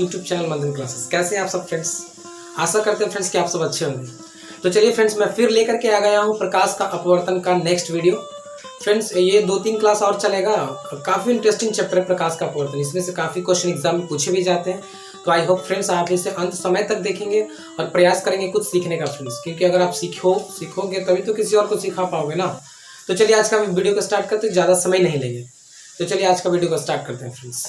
YouTube channel मंथन classes. कैसे हैं आप सब फ्रेंड्स? आशा करते हैं फ्रेंड्स कि आप सब अच्छे होंगे। तो चलिए फ्रेंड्स, मैं फिर लेकर के आ गया हूँ प्रकाश का अपवर्तन का नेक्स्ट वीडियो। फ्रेंड्स, ये 2-3 क्लास और चलेगा। काफ़ी इंटरेस्टिंग चैप्टर है प्रकाश का अपवर्तन। इसमें से काफ़ी क्वेश्चन एग्जाम में पूछे भी जाते हैं। तो आई होप फ्रेंड्स आप इसे अंत समय तक देखेंगे और प्रयास करेंगे कुछ सीखने का फ्रेंड्स, क्योंकि अगर आप सीखोगे तभी तो किसी और को सिखा पाओगे ना। तो चलिए आज का वीडियो को स्टार्ट करते हैं, ज़्यादा समय नहीं लेंगे। तो चलिए आज का वीडियो को स्टार्ट करते हैं फ्रेंड्स।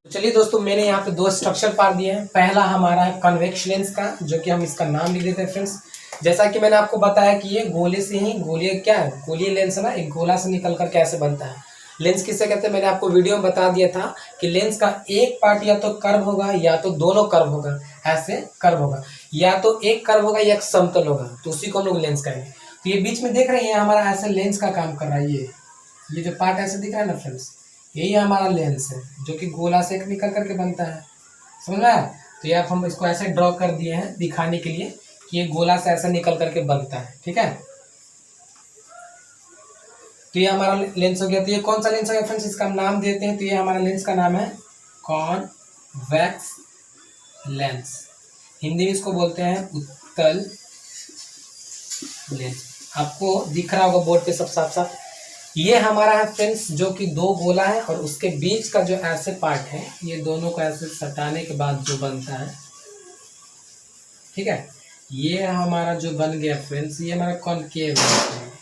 चलिए दोस्तों, मैंने यहाँ पे 2 स्ट्रक्चर पार दिए हैं। पहला हमारा है कन्वेक्स लेंस का, जो कि हम इसका नाम लिख देते हैं फ्रेंड्स। जैसा कि मैंने आपको बताया कि ये गोले से ही गोलीय क्या है, गोलीय लेंस है ना, एक गोला से निकल कर कैसे बनता है। लेंस किसे कहते हैं मैंने आपको वीडियो में बता दिया था कि लेंस का एक पार्ट या तो कर्व होगा या तो दोनों कर्व होगा। ऐसे कर्व होगा, या तो एक कर्व होगा या एक समतल होगा, तो उसी को हम लोग लेंस कहेंगे। तो ये बीच में देख रहे हैं हमारा ऐसे लेंस का काम कर रहा है। ये जो पार्ट ऐसे दिख रहा है ना फ्रेंड्स, यही हमारा लेंस है, जो कि गोला से निकल करके बनता है। समझ में आया? तो ये आप हम इसको ऐसे ड्रॉ कर दिए हैं दिखाने के लिए कि ये गोला से ऐसे निकल करके बनता है। ठीक है, तो ये हमारा लेंस हो गया। तो ये कौन सा लेंस हो गया फ्रेंड्स, इसका हम नाम देते हैं। तो ये हमारा लेंस का नाम है कॉन्वेक्स लेंस। हिंदी में इसको बोलते हैं उत्तल लेंस। आपको दिख रहा होगा बोर्ड पे सब साफ साफ। ये हमारा है फ्रेंड्स, जो कि 2 गोला है और उसके बीच का जो ऐसे पार्ट है, ये दोनों को ऐसे सटाने के बाद जो बनता है, ठीक है, ये हमारा जो बन गया फ्रेंड्स, ये हमारा कॉनकेव है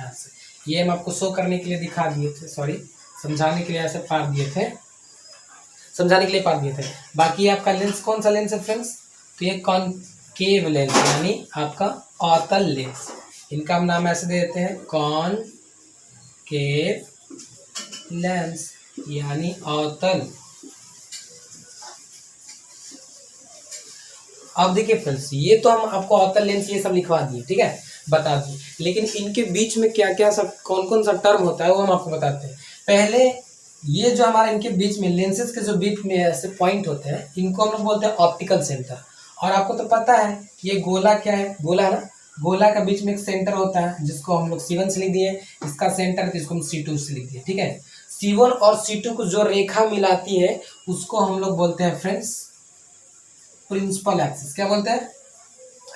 ऐसे। ये हम आपको शो करने के लिए दिखा दिए थे, सॉरी समझाने के लिए ऐसे पार दिए थे, समझाने के लिए पार दिए थे। बाकी आपका लेंस कौन सा लेंस है फ्रेंड्स, तो ये कॉनकेव लेंस यानी आपका अवतल लेंस। इनका हम नाम ऐसे दे देते हैं कॉनकेव लेंस यानी अवतल। अब देखिए फ्रेंड्स, ये तो हम आपको अवतल लेंस ये सब लिखवा दिए, ठीक है, बता दिए। लेकिन इनके बीच में क्या क्या सब कौन कौन सा टर्म होता है वो हम आपको बताते हैं। पहले ये जो हमारा इनके बीच में लेंसेज के जो बीच में ऐसे पॉइंट होते हैं, इनको हम लोग बोलते हैं ऑप्टिकल सेंटर। और आपको तो पता है ये गोला क्या है, गोला है ना, गोला का बीच में एक सेंटर होता है जिसको हम लोग C1 से लिख दिए। इसका सेंटर है तो इसको हम C2 से लिख दिए। ठीक है, C1 और C2 को जो रेखा मिलाती है उसको हम लोग बोलते हैं फ्रेंड्स प्रिंसिपल एक्सिस। क्या बोलते हैं?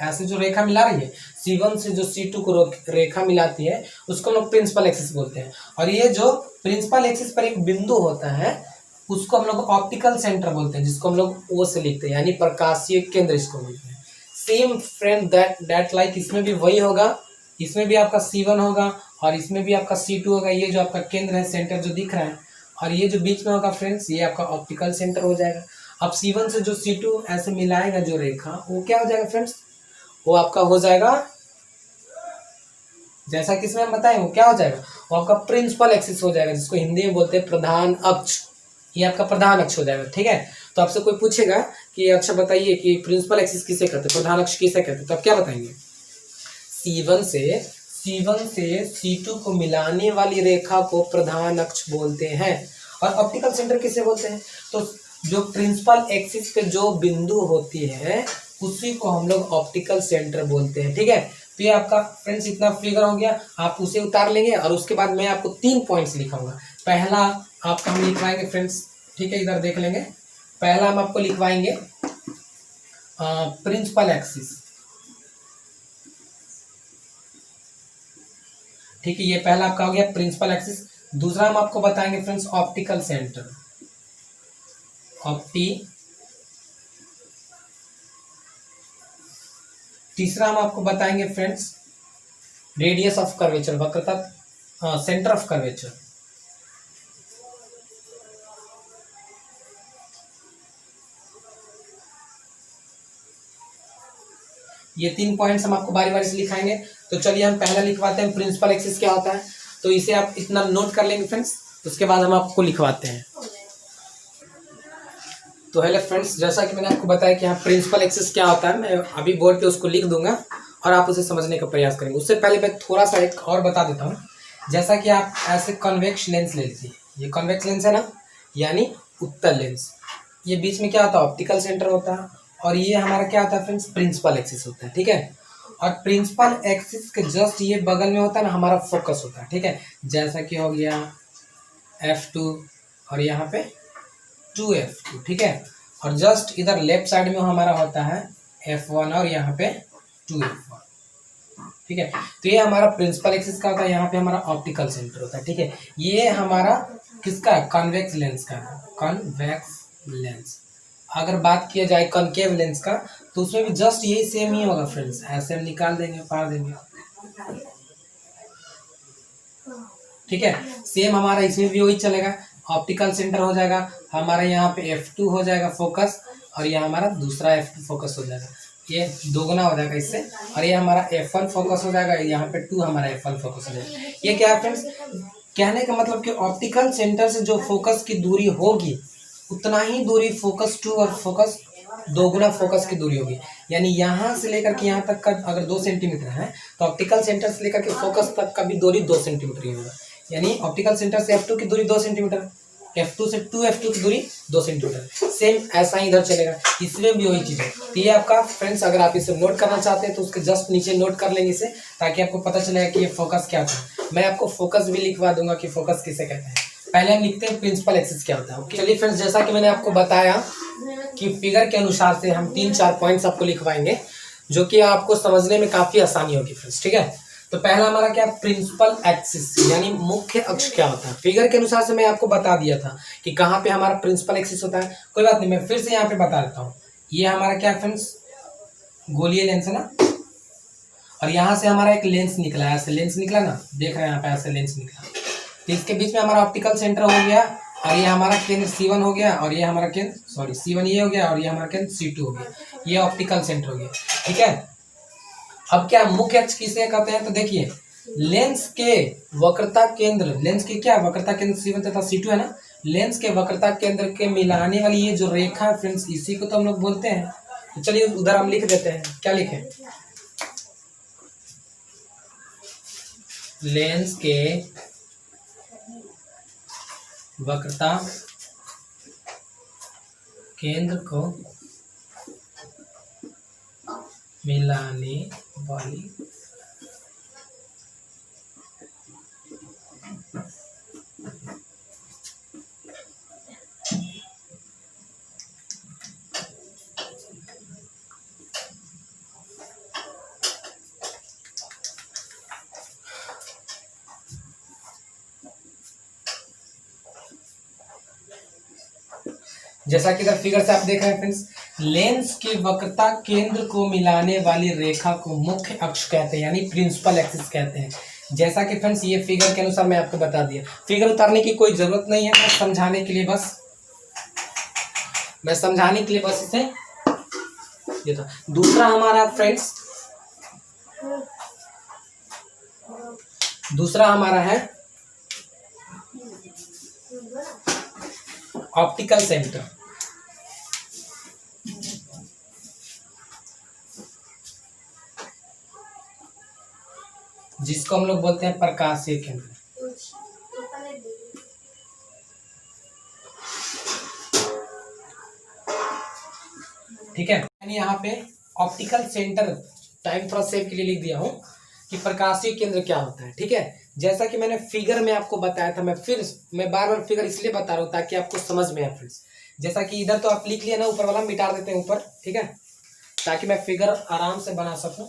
ऐसे जो रेखा मिला रही है C1 से जो C2 को रेखा मिलाती है उसको हम लोग प्रिंसिपल एक्सिस बोलते हैं। और ये जो प्रिंसिपल एक्सिस पर एक बिंदु होता है उसको हम लोग ऑप्टिकल सेंटर बोलते हैं, जिसको हम लोग O से लिखते हैं, यानी प्रकाशीय केंद्र इसको बोलते हैं। सेम फ्रेंड दैट लाइक इसमें भी वही होगा, इसमें भी आपका C1 होगा और इसमें भी आपका C2 होगा। ये जो आपका केंद्र है, सेंटर जो दिख रहा है, और ये जो बीच में होगा फ्रेंड्स, ये आपका ऑप्टिकल सेंटर हो जाएगा। अब C1 से जो C2 ऐसे मिलाएगा जो रेखा, वो क्या हो जाएगा फ्रेंड्स, वो आपका हो जाएगा, जैसा कि इसमें हम बताएं, वो क्या हो जाएगा, वो आपका प्रिंसिपल एक्सिस हो जाएगा, जिसको हिंदी में बोलते हैं प्रधान अक्ष। ये आपका प्रधान अक्ष हो जाएगा। ठीक है, तो आपसे कोई पूछेगा कि अच्छा बताइए कि प्रिंसिपल एक्सिस किसे कहते हैं, प्रधान अक्ष किसे कहते हैं, तो आप क्या बताएंगे? C1 से C2 को मिलाने वाली रेखा को प्रधान अक्ष बोलते हैं। और ऑप्टिकल सेंटर किसे बोलते हैं? तो जो प्रिंसिपल एक्सिस पे जो बिंदु होती है उसी को हम लोग ऑप्टिकल सेंटर बोलते हैं। ठीक है, तो ये आपका फ्रेंड्स इतना फिगर हो गया, आप उसे उतार लेंगे और उसके बाद मैं आपको 3 पॉइंट्स लिखाऊंगा। पहला आपका हम लिखवाएंगे फ्रेंड्स, ठीक है, इधर देख लेंगे। पहला हम आपको लिखवाएंगे प्रिंसिपल एक्सिस। ठीक है, ये पहला आपका हो गया प्रिंसिपल एक्सिस। दूसरा हम आपको बताएंगे फ्रेंड्स ऑप्टिकल सेंटर, तीसरा हम आपको बताएंगे फ्रेंड्स रेडियस ऑफ कर्वेचर, वक्रता, सेंटर ऑफ कर्वेचर। ये 3 पॉइंट्स हम आपको बारी बारी से लिखाएंगे। तो चलिए हम पहला लिखवाते हैं प्रिंसिपल एक्सिस क्या होता है। तो इसे आप इतना नोट कर लेंगे फ्रेंड्स, उसके बाद हम आपको लिखवाते हैं। तो हेलो फ्रेंड्स, जैसा कि मैंने आपको बताया कि यहाँ प्रिंसिपल एक्सिस क्या होता है, मैं अभी बोर्ड पे उसको लिख दूंगा और आप उसे समझने का प्रयास करेंगे। उससे पहले मैं थोड़ा सा एक और बता देता हूँ। जैसा कि आप ऐसे कॉन्वेक्स लेंस ले लीजिए, ये कॉन्वेक्स लेंस है ना, यानी उत्तल लेंस। ये बीच में क्या होता है, ऑप्टिकल सेंटर होता है, और ये हमारा क्या होता है फ्रेंड्स, प्रिंसिपल एक्सिस होता है। ठीक है, और प्रिंसिपल एक्सिस के जस्ट ये बगल में होता है ना हमारा फोकस होता है। ठीक है, जैसा कि हो गया F2 और यहाँ पे 2f2, ठीक है। और जस्ट इधर लेफ्ट साइड में हमारा होता है f1 और यहाँ पे 2f1, ठीक है। तो ये हमारा प्रिंसिपल एक्सिस का होता है, यहाँ पे हमारा ऑप्टिकल सेंटर होता है, ठीक है। ये हमारा किसका है, कॉन्वेक्स लेंस का है, कॉन्वेक्स लेंस। अगर बात किया जाए कॉनकेव लेंस का तो उसमें भी जस्ट यही सेम ही होगा फ्रेंड्स, ऐसे हम निकाल देंगे, पार देंगे, ठीक है। सेम हमारा इसमें भी वही चलेगा, ऑप्टिकल सेंटर हो जाएगा हमारा, यहाँ पे f2 हो जाएगा फोकस, और ये हमारा दूसरा f2 फोकस हो जाएगा, ये दोगुना हो जाएगा इससे, और ये हमारा f1 फोकस हो जाएगा, यहाँ पे 2 हमारा f1 फोकस हो जाएगा। ये क्या है फ्रेंड्स, कहने का मतलब कि ऑप्टिकल सेंटर से जो फोकस की दूरी होगी उतना ही दूरी फोकस 2 और फोकस दोगुना फोकस की दूरी होगी। यानी यहाँ से लेकर के यहाँ तक का अगर 2 सेंटीमीटर है तो ऑप्टिकल सेंटर से लेकर के फोकस तक का भी दूरी 2 सेंटीमीटर ही होगा। यानी ऑप्टिकल सेंटर से f2 की दूरी 2 सेंटीमीटर, f2 से 2f2 की दूरी 2 सेंटीमीटर। सेम ऐसा ही इधर चलेगा, इसमें भी वही चीज़ है। तो ये आपका फ्रेंड्स, अगर आप इसे नोट करना चाहते हैं तो उसके जस्ट नीचे नोट कर लेंगे इसे, ताकि आपको पता चलेगा कि ये फोकस क्या था। मैं आपको फोकस भी लिखवा दूंगा कि फोकस किसे कहते हैं। पहले हम लिखते हैं प्रिंसिपल एक्सिस क्या होता है। ओके, चलिए फ्रेंड्स, जैसा कि मैंने आपको बताया कि फिगर के अनुसार से हम 3-4 पॉइंट्स आपको लिखवाएंगे जो कि आपको समझने में काफ़ी आसानी होगी फ्रेंड्स, ठीक है। तो पहला हमारा क्या, प्रिंसिपल एक्सिस यानी मुख्य अक्ष क्या होता है। फिगर के अनुसार से मैं आपको बता दिया था कि कहाँ पे हमारा प्रिंसिपल एक्सिस होता है। कोई बात नहीं, मैं फिर से यहाँ पे बता देता हूँ। ये हमारा क्या फ्रेंड्स, गोलीय लेंस है ना, और यहाँ से हमारा एक लेंस निकला है, ऐसे लेंस निकला ना, देख रहे हैं यहाँ पे ऐसे लेंस निकला। तो इसके बीच में हमारा ऑप्टिकल सेंटर हो गया, और ये हमारा केंद्र C1 हो गया, और ये हमारा केंद्र C1 ये हो गया, और ये हमारा केंद्र C2 हो गया, ये ऑप्टिकल सेंटर हो गया, ठीक है। अब क्या मुख्य अक्ष किसे कहते हैं, तो देखिए लेंस के वक्रता केंद्र, लेंस के क्या वक्रता केंद्र C1 तथा C2 है ना, लेंस के वक्रता केंद्र के मिलाने वाली ये जो रेखा है फ्रेंड्स, इसी को तो हम लोग बोलते हैं। तो चलिए उधर हम लिख देते हैं, क्या लिखें, लेंस के वक्रता केंद्र को मिलाने वाली जैसा कि इधर फिगर से आप देख रहे हैं फ्रेंड्स, लेंस के वक्रता केंद्र को मिलाने वाली रेखा को मुख्य अक्ष कहते हैं, यानी प्रिंसिपल एक्सिस कहते हैं। जैसा कि फ्रेंड्स ये फिगर के अनुसार मैं आपको बता दिया, फिगर उतारने की कोई जरूरत नहीं है, मैं समझाने के लिए बस इसे ये था। दूसरा हमारा फ्रेंड्स, दूसरा हमारा है ऑप्टिकल सेंटर, जिसको हम लोग बोलते हैं प्रकाशीय केंद्र, ठीक है। मैंने यहाँ पे ऑप्टिकल सेंटर टाइम थोड़ा सेव के लिए लिख दिया हूँ कि प्रकाशीय केंद्र क्या होता है, ठीक है। जैसा कि मैंने फिगर में आपको बताया था, मैं बार बार फिगर इसलिए बता रहा हूँ ताकि आपको समझ में आए फ्रेंड्स। जैसा कि इधर तो आप लिख लिया ना, ऊपर वाला मिटा देते हैं ऊपर, ठीक है, ताकि मैं फिगर आराम से बना सकूं।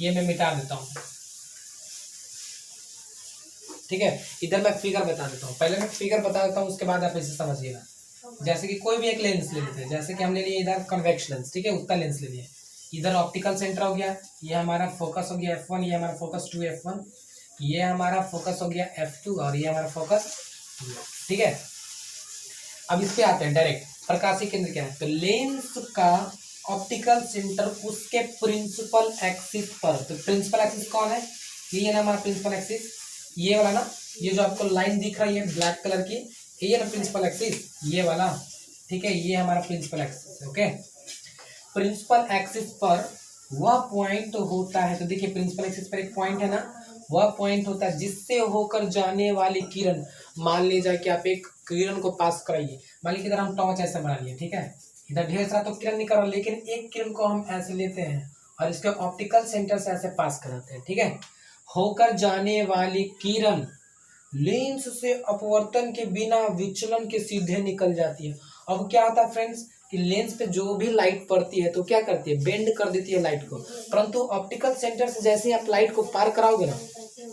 ये मैं मिटा देता हूँ, ठीक है। इधर मैं फिगर बता देता हूँ, पहले मैं फिगर बता देता हूँ, उसके बाद आप इसे समझिएगा। जैसे कि कोई भी एक लेंस ले लेते हैं, जैसे कि हमने लिए इधर कन्वेक्स लेंस, ठीक है, उसका लेंस ले लिया, इधर ऑप्टिकल सेंटर हो गया, ये हमारा फोकस हो गया f1, ये हमारा फोकस 2f1, ये हमारा फोकस हो गया f2, और ये हमारा फोकस 2, ठीक है। अब इस पे आते हैं डायरेक्ट, प्रकाशीय केंद्र क्या है, तो लेंस का ऑप्टिकल सेंटर उसके प्रिंसिपल एक्सिस पर, तो प्रिंसिपल एक्सिस कौन है, ये है ना हमारा प्रिंसिपल एक्सिस, ये वाला ना, ये जो आपको लाइन दिख रही है ब्लैक कलर की, ये ना प्रिंसिपल एक्सिस, ये वाला, ठीक है, ये हमारा principal axis, okay. Principal axis पर वह पॉइंट होता है, तो देखिए प्रिंसिपल एक्सिस पर एक पॉइंट है ना, वह पॉइंट होता है जिससे होकर जाने वाली किरण, मान लीजिए कि आप एक किरण को पास कराइए, मान लीजिए इधर हम टॉर्च ऐसे बना लिए, ठीक है, इधर ढेर सारा तो किरण निकल रहा है, लेकिन एक किरण को हम ऐसे लेते हैं और इसके ऑप्टिकल सेंटर से ऐसे पास कराते हैं, ठीक है। होकर जाने वाली किरण लेंस से अपवर्तन के बिना विचलन के सीधे निकल जाती है। अब क्या होता है फ्रेंड्स कि लेंस पे जो भी लाइट पड़ती है तो क्या करती है, बेंड कर देती है लाइट को, परंतु ऑप्टिकल सेंटर से जैसे ही आप लाइट को पार कराओगे ना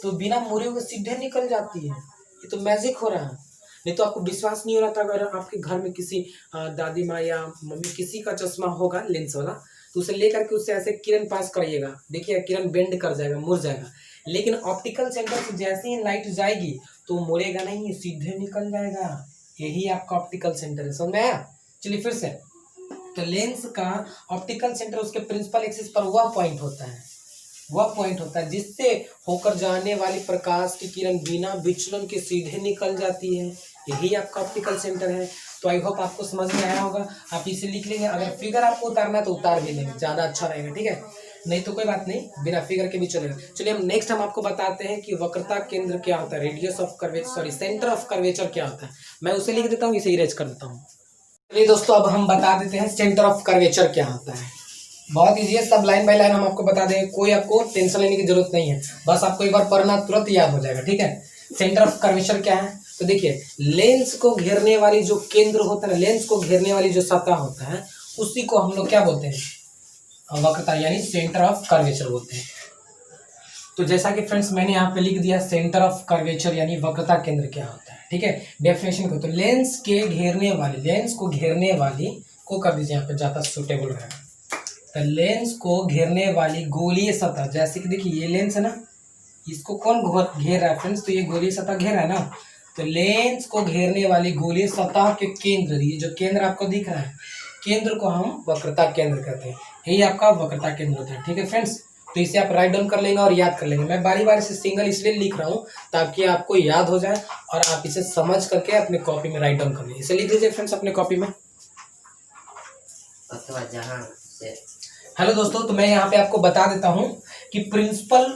तो बिना मुड़े हुए सीधे निकल जाती है। ये तो मैजिक हो रहा है। नहीं तो आपको विश्वास नहीं हो रहा था अगर आपके घर में किसी दादी माँ या मम्मी किसी का चश्मा होगा लेंस वाला, तो उसे लेकर के उससे ऐसे किरण पास करिएगा, देखिए किरण बेंड कर जाएगा, मुड़ जाएगा। लेकिन ऑप्टिकल सेंटर से जैसे ही लाइट जाएगी तो मुड़ेगा नहीं, सीधे निकल जाएगा। यही आपका ऑप्टिकल सेंटर है, समझ में आया? चलिए फिर से, तो लेंस का ऑप्टिकल सेंटर उसके प्रिंसिपल एक्सिस पर वह पॉइंट होता है जिससे होकर जाने वाली प्रकाश की किरण बिना विचलन के सीधे निकल जाती है। यही आपका ऑप्टिकल सेंटर है। तो आई होप आपको समझ में आया होगा। आप इसे लिख लेंगे, अगर फिगर आपको उतारना है तो उतार भी लेंगे, ज़्यादा अच्छा रहेगा, ठीक है? नहीं तो कोई बात नहीं, बिना फिगर के भी चलेगा। चलिए हम आपको बताते हैं कि वक्रता केंद्र क्या होता है, radius of curvature, sorry centre of curvature क्या होता है। मैं उसे लिख देता हूँ, इसे इरेज कर देता हूँ। चलिए दोस्तों, अब हम बता देते हैं सेंटर ऑफ कर्वेचर क्या होता है। बहुत ईजी है, सब लाइन बाय लाइन हम आपको बता देंगे, कोई आपको टेंशन लेने की जरूरत नहीं है, बस आपको एक बार पढ़ना तुरंत याद हो जाएगा, ठीक है? सेंटर ऑफ कर्वेचर क्या है, तो देखिए लेंस को घेरने वाली जो केंद्र होता है, लेंस को घेरने वाली जो सतह होता है, उसी को हम लोग क्या बोलते हैं, वक्रता यानी सेंटर ऑफ कर्वेचर बोलते हैं। तो जैसा कि फ्रेंड्स मैंने यहाँ पे लिख दिया सेंटर ऑफ कर्वेचर यानी वक्रता केंद्र क्या होता है, ठीक है? डेफिनेशन को, तो लेंस को घेरने वाली को कर दीजिए यहाँ पे, ज्यादा सुटेबल रहेगा। तो लेंस को घेरने वाली गोलीय सतह, जैसे कि देखिए ये लेंस है ना, इसको कौन घेर रहा है फ्रेंड्स, तो ये गोलीय सतह घेर रहा है ना। तो लेंस को घेरने वाली गोलीय सतह के केंद्र, ये जो केंद्र आपको दिख रहा है, केंद्र को हम वक्रता केंद्र कहते हैं। यही आपका वक्रता केंद्र होता है, ठीक है फ्रेंड्स? तो इसे आप राइट डाउन कर लेंगे और याद कर लेंगे। मैं बारी बारी से सिंगल इसलिए लिख रहा हूँ ताकि आपको याद हो जाए और आप इसे समझ करके अपने कॉपी में राइट डाउन कर लें। इसे लिख दीजिए फ्रेंड्स अपने कॉपी में, अथवा जहाँ से। हेलो दोस्तों, तो मैं यहाँ पे आपको बता देता हूँ कि प्रिंसिपल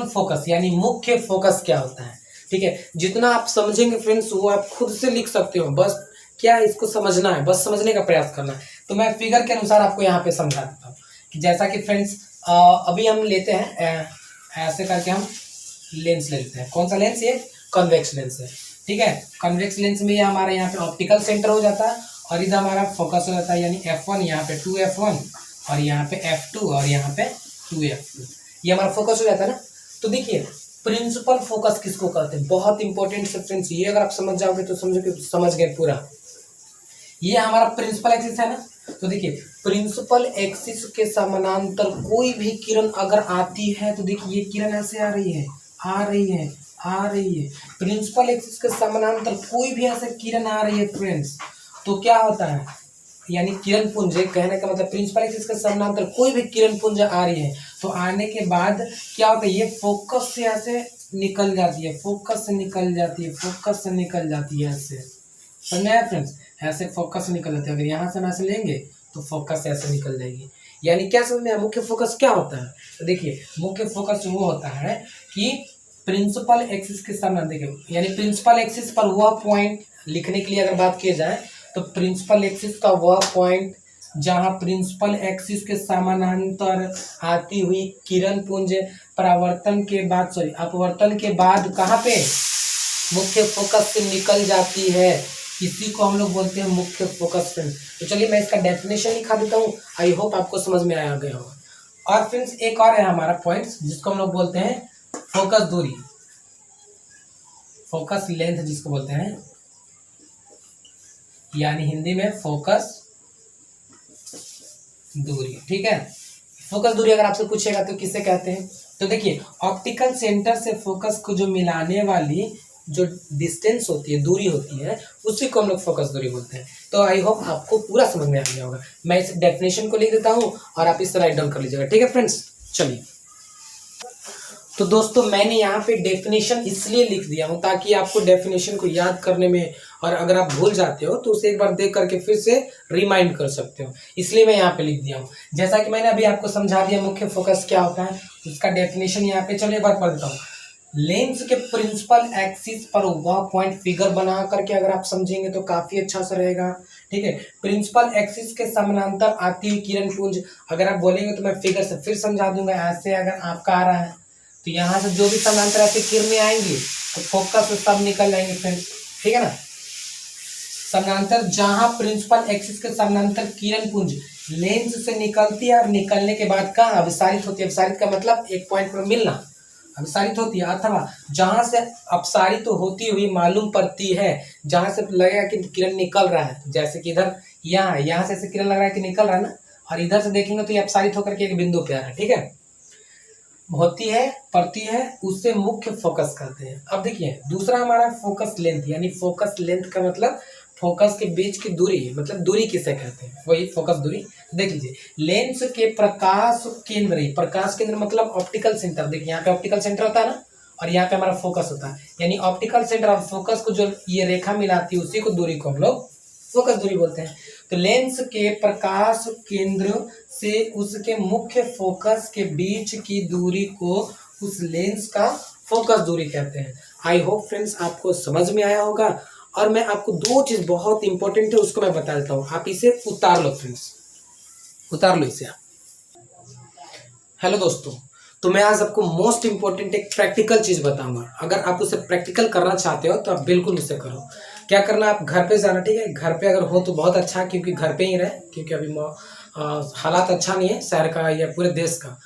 फोकस यानी मुख्य फोकस क्या होता है, ठीक है? जितना आप समझेंगे फ्रेंड्स वो आप खुद से लिख सकते हो, बस क्या इसको समझना है, बस समझने का प्रयास करना है। तो मैं फिगर के अनुसार आपको यहाँ पे समझा देता हूँ कि जैसा कि फ्रेंड्स अभी हम लेते हैं ऐसे करके हम लेंस ले लेते हैं। कौन सा लेंस? ये कन्वेक्स लेंस है, ठीक है? कन्वेक्स लेंस में ये हमारे यहाँ पे ऑप्टिकल सेंटर हो जाता है और इधर हमारा फोकस हो जाता है यानी F1, यहाँ पे 2F1 और यहाँ पे F2 और यहाँ पे 2F2, ये हमारा फोकस हो जाता है ना। तो देखिए प्रिंसिपल फोकस किसको कहते हैं, बहुत इंपॉर्टेंट से फ्रेंड्स, ये अगर आप समझ जाओगे तो समझो कि समझ गए पूरा। ये हमारा प्रिंसिपल एक्सिस है ना, तो देखिए प्रिंसिपल एक्सिस के समानांतर कोई भी किरण अगर आती है तो देखिए ये किरण ऐसे आ रही है, प्रिंसिपल एक्सिस के समानांतर कोई भी ऐसे किरण आ रही है फ्रेंड्स, तो क्या होता है, यानी किरण पुंज, कहने का मतलब प्रिंसिपल एक्सिस के समानांतर कोई भी किरण पुंज आ रही है तो आने के बाद क्या होता है, ये फोकस से ऐसे निकल जाती है, फोकस से निकल जाती है ऐसे, समझ में आया फ्रेंड्स? ऐसे फोकस से निकल जाती है। अगर यहाँ से हम ऐसे लेंगे तो फोकस ऐसे निकल जाएगी। यानी क्या समझ में आया, मुख्य फोकस क्या होता है? तो देखिए मुख्य फोकस वो होता है कि प्रिंसिपल एक्सिस के समानांतर, देखिए यानी प्रिंसिपल एक्सिस पर वह पॉइंट, लिखने के लिए अगर बात की जाए तो प्रिंसिपल एक्सिस का वह पॉइंट जहां प्रिंसिपल एक्सिस के समानांतर आती हुई किरण पुंज अपवर्तन के बाद कहाँ पे मुख्य फोकस से निकल जाती है, इसी को हम लोग बोलते हैं मुख्य फोकस फ्रेंड्स। तो चलिए मैं इसका डेफिनेशन लिखा देता हूँ, आई होप आपको समझ में आया गया होगा। और फ्रेंड्स एक और है हमारा पॉइंट जिसको हम लोग बोलते हैं फोकस दूरी, फोकस लेंथ जिसको बोलते हैं, यानी हिंदी में फोकस दूरी, ठीक है? फोकस दूरी अगर आपसे पूछेगा तो किसे कहते हैं, तो देखिए ऑप्टिकल सेंटर से फोकस को जो मिलाने वाली जो डिस्टेंस होती है, दूरी होती है, उसी को हम लोग फोकस दूरी बोलते हैं। तो आई होप आपको पूरा समझ में आ गया होगा। मैं इस डेफिनेशन को लिख देता हूँ और आप इसे राइट डाउन कर लीजिएगा, ठीक है फ्रेंड्स? चलिए, तो दोस्तों मैंने यहाँ पे डेफिनेशन इसलिए लिख दिया हूँ ताकि आपको डेफिनेशन को याद करने में, और अगर आप भूल जाते हो तो उसे एक बार देख करके फिर से रिमाइंड कर सकते हो, इसलिए मैं यहाँ पे लिख दिया हूँ। जैसा कि मैंने अभी आपको समझा दिया मुख्य फोकस क्या होता है, उसका डेफिनेशन यहाँ पे चलिए एक बार पढ़ देता हूँ। लेंस के प्रिंसिपल एक्सिस पर वह पॉइंट फिगर बना करके अगर आप समझेंगे तो काफी अच्छा सा रहेगा, ठीक है? प्रिंसिपल एक्सिस के समानांतर आती हुई किरण पुंज, अगर आप बोलेंगे तो मैं फिगर से फिर समझा दूंगा। ऐसे अगर आपका आ रहा है तो यहाँ से जो भी समानांतर ऐसे किरणें आएंगी, तो फोकस से सब निकल जाएंगे फ्रेंड्स, ठीक है ना। समानांतर, जहां प्रिंसिपल एक्सिस के समानांतर किरण पुंज लेंस से निकलती है और निकलने के बाद कहाँ अभिसारित होती है। अभिसारित का मतलब एक पॉइंट पर मिलना, अभिसारित होती है। अथवा जहां से अपसारित तो होती हुई मालूम पड़ती है, जहां से लगेगा कि किरण निकल रहा है, जैसे कि इधर यहाँ से ऐसे किरण लग रहा है कि निकल रहा है ना, और इधर से देखेंगे तो ये अपसारित होकर के एक बिंदु पे आ रहा है, ठीक है, होती है, पड़ती है, उससे मुख्य फोकस करते हैं। अब देखिए दूसरा हमारा फोकस लेंथ, यानी फोकस लेंथ का मतलब फोकस के बीच की दूरी, मतलब दूरी किसे कहते हैं, वही फोकस दूरी। देख लीजिए, लेंस के प्रकाश केंद्र, प्रकाश केंद्र मतलब ऑप्टिकल सेंटर। देखिए यहाँ पे ऑप्टिकल सेंटर होता है ना, और यहाँ पे हमारा फोकस होता है, यानी ऑप्टिकल सेंटर और फोकस को जो ये रेखा मिलाती है उसी को दूरी को हम लोग फोकस दूरी बोलते हैं। तो लेंस के प्रकाश केंद्र से उसके मुख्य फोकस के बीच की दूरी को उस लेंस का फोकस दूरी कहते हैं। आई होप फ्रेंड्स आपको समझ में आया होगा। और मैं आपको दो चीज बहुत इंपॉर्टेंट है उसको मैं बता देता हूँ, आप इसे उतार लो फ्रेंड्स, उतार लो इसे आप। हेलो दोस्तों, तो मैं आज आपको मोस्ट इंपॉर्टेंट एक प्रैक्टिकल चीज बताऊंगा। अगर आप उसे प्रैक्टिकल करना चाहते हो तो आप बिल्कुल उसे करो। क्या करना, आप घर पे जाना, ठीक है, घर पे अगर हो तो बहुत अच्छा, क्योंकि घर पे ही रहे, क्योंकि अभी हालात अच्छा नहीं है शहर का या पूरे देश का।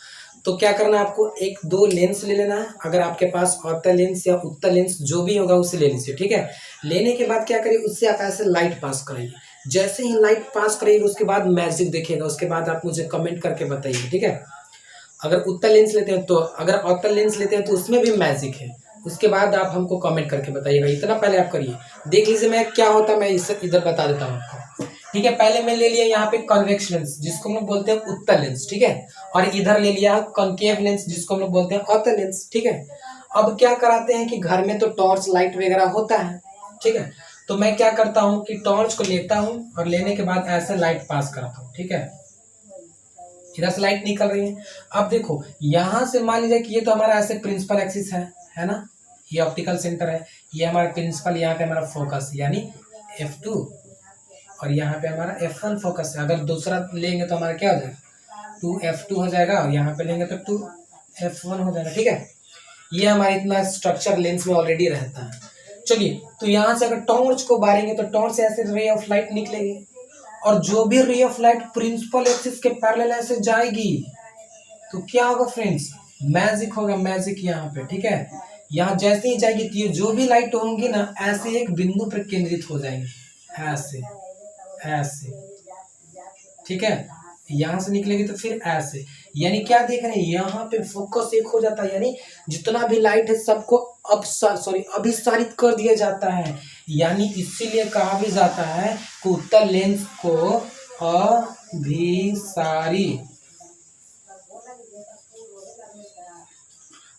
तो क्या करना है, आपको एक दो लेंस ले लेना है। अगर आपके पास अवतल लेंस या उत्तल लेंस जो भी होगा उसे ले लीजिए, ठीक है। लेने के बाद क्या करिए, उससे आप ऐसे लाइट पास कराइए। जैसे ही लाइट पास करिएगा उसके बाद मैजिक देखिएगा, उसके बाद आप मुझे कमेंट करके बताइए, ठीक है। अगर उत्तल लेंस लेते हैं तो, अगर अवतल लेंस लेते हैं तो उसमें भी मैजिक है, उसके बाद आप हमको कमेंट करके बताइएगा। इतना पहले आप करिए, देख लीजिए मैं क्या होता है, मैं इसे इधर बता देता हूँ आपको, ठीक है। पहले मैं ले लिया यहाँ पे कॉन्वेक्स लेंस जिसको हम लोग बोलते हैं उत्तल लेंस, ठीक है, और इधर ले लिया कॉनकेव लेंस जिसको हम लोग बोलते हैं अवतल लेंस, ठीक है। अब क्या कराते हैं कि घर में तो टॉर्च लाइट वगैरह होता है, ठीक है, तो मैं क्या करता हूँ कि टॉर्च को लेता हूँ और लेने के बाद ऐसे लाइट पास करता हूँ, ठीक है। इधर से लाइट निकल रही है। अब देखो यहाँ से मान लीजिए कि ये तो हमारा ऐसे प्रिंसिपल एक्सिस है ना, ये ऑप्टिकल सेंटर है, ये हमारा प्रिंसिपल, यहाँ पे हमारा फोकस यानी F2, और यहाँ पे हमारा F1 फोकस है। अगर दूसरा लेंगे तो हमारा क्या हो जाएगा, 2F2 हो जाएगा, और यहाँ पे लेंगे तो 2F1 हो जाएगा, ठीक है। ये हमारा इतना स्ट्रक्चर लेंस में ऑलरेडी रहता है। चलिए, तो यहाँ से अगर टॉर्च को बारेंगे तो टॉर्च से ऐसे रे ऑफ लाइट निकलेगी, और जो भी ray of light principal axis के पैरेलल ऐसे जाएगी तो क्या होगा फ्रेंड्स, मैजिक होगा, मैजिक यहाँ पे, ठीक है। यहाँ जैसे ही जाएगी तो ये जो भी लाइट होंगी ना ऐसे एक बिंदु पर केंद्रित हो जाएंगे, ऐसे ऐसे, ठीक है। यहाँ से निकलेगी तो फिर ऐसे, यानी क्या देख रहे हैं, यहाँ पे फोकस एक हो जाता है, यानी जितना भी लाइट है सबको अभिसारित कर दिया जाता है। यानी इसीलिए कहा भी जाता है कि उत्तल लेंस को अभिसारी,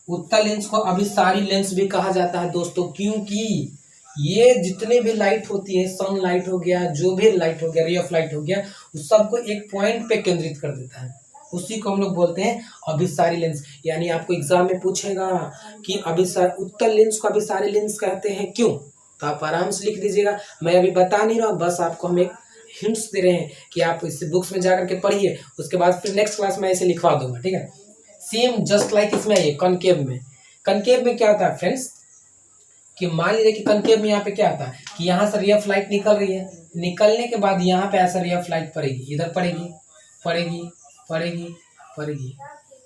उत्तल लेंस को अभिसारी लेंस भी कहा जाता है दोस्तों, क्योंकि ये जितने भी लाइट होती है, सन लाइट हो गया, जो भी लाइट हो गया, रे ऑफ लाइट हो गया, उस सबको एक पॉइंट पे केंद्रित कर देता है, उसी को हम लोग बोलते हैं अभिसारी लेंस। यानी आपको एग्जाम में पूछेगा कि उत्तल लेंस को अभिसारी लेंस कहते हैं क्यों, तो आप आराम से लिख दीजिएगा। मैं अभी बता नहीं रहा, बस आपको हम एक हिंट्स दे रहे हैं कि आप इस बुक्स में जाकर के पढ़िए, उसके बाद फिर नेक्स्ट क्लास में ऐसे लिखवा दूंगा, ठीक है। सेम जस्ट लाइक इसमें आइए कॉनकेव में। कॉनकेव में क्या होता है फ्रेंड्स, कि मान लीजिए कि कॉनकेव में यहाँ पे क्या आता है कि यहाँ से रे ऑफ लाइट निकल रही है, निकलने के बाद यहाँ पे ऐसा रे ऑफ लाइट पड़ेगी, इधर पड़ेगी, पड़ेगी, पड़ेगी, पड़ेगी,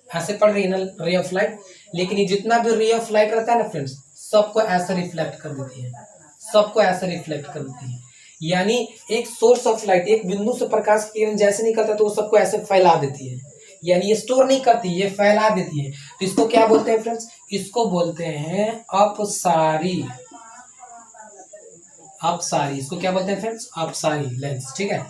ऐसे पड़ रही है ना रे ऑफ लाइट। लेकिन ये जितना भी रे ऑफ लाइट रहता है ना फ्रेंड्स, सबको ऐसा रिफ्लेक्ट कर देती है, सबको ऐसा रिफ्लेक्ट कर देती है। यानी एक सोर्स ऑफ लाइट, एक बिंदु से प्रकाश की किरण जैसे निकलता है तो वो सबको ऐसे फैला देती है, यानी ये स्टोर नहीं करती, ये फैला देती है। तो इसको क्या बोलते हैं फ्रेंड्स, इसको बोलते हैं अपसारी, अपसारी, इसको क्या बोलते हैं फ्रेंड्स, अपसारी लेंस, ठीक है,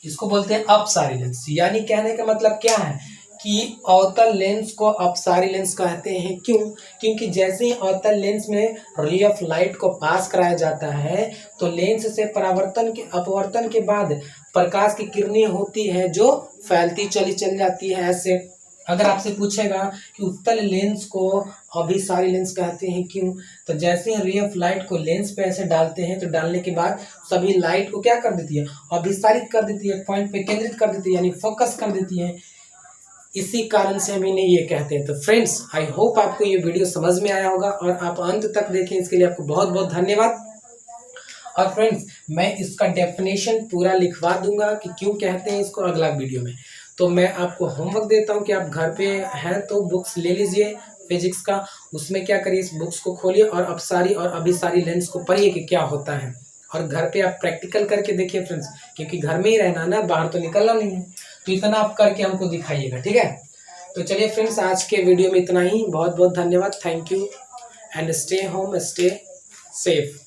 इसको बोलते हैं अपसारी लेंस। यानी कहने का मतलब क्या है कि अवतल लेंस को अपसारी लेंस कहते हैं, क्यों, क्योंकि जैसे ही अवतल लेंस में रे ऑफ लाइट को पास कराया जाता है तो लेंस से परावर्तन के अपवर्तन के बाद प्रकाश की किरणें होती है जो फैलती चली जाती है ऐसे। अगर आपसे पूछेगा कि उत्तल लेंस को अभिसारी लेंस कहते हैं क्यों, तो जैसे ही रे ऑफ लाइट को लेंस पे ऐसे डालते हैं तो डालने के बाद सभी लाइट को क्या कर देती है, अभिसारित कर देती है, पॉइंट पे केंद्रित कर देती है, यानी फोकस कर देती है। इसी कारण से हम इन्हें ये कहते हैं। तो फ्रेंड्स, आई होप आपको ये वीडियो समझ में आया होगा और आप अंत तक देखें, इसके लिए आपको बहुत बहुत धन्यवाद। और फ्रेंड्स, मैं इसका डेफिनेशन पूरा लिखवा दूंगा कि क्यों कहते हैं इसको अगला वीडियो में। तो मैं आपको होमवर्क देता हूं कि आप घर पे हैं तो बुक्स ले लीजिए फिजिक्स का, उसमें क्या करिए, इस बुक्स को खोलिए और अपसारी और अभिसारी लेंस को पढ़िए कि क्या होता है, और घर पे आप प्रैक्टिकल करके देखिए फ्रेंड्स, क्योंकि घर में ही रहना ना, बाहर तो निकलना नहीं है। तो इतना आप करके हमको दिखाइएगा, ठीक है। तो चलिए फ्रेंड्स, आज के वीडियो में इतना ही। बहुत बहुत धन्यवाद, thank you and stay home, stay safe.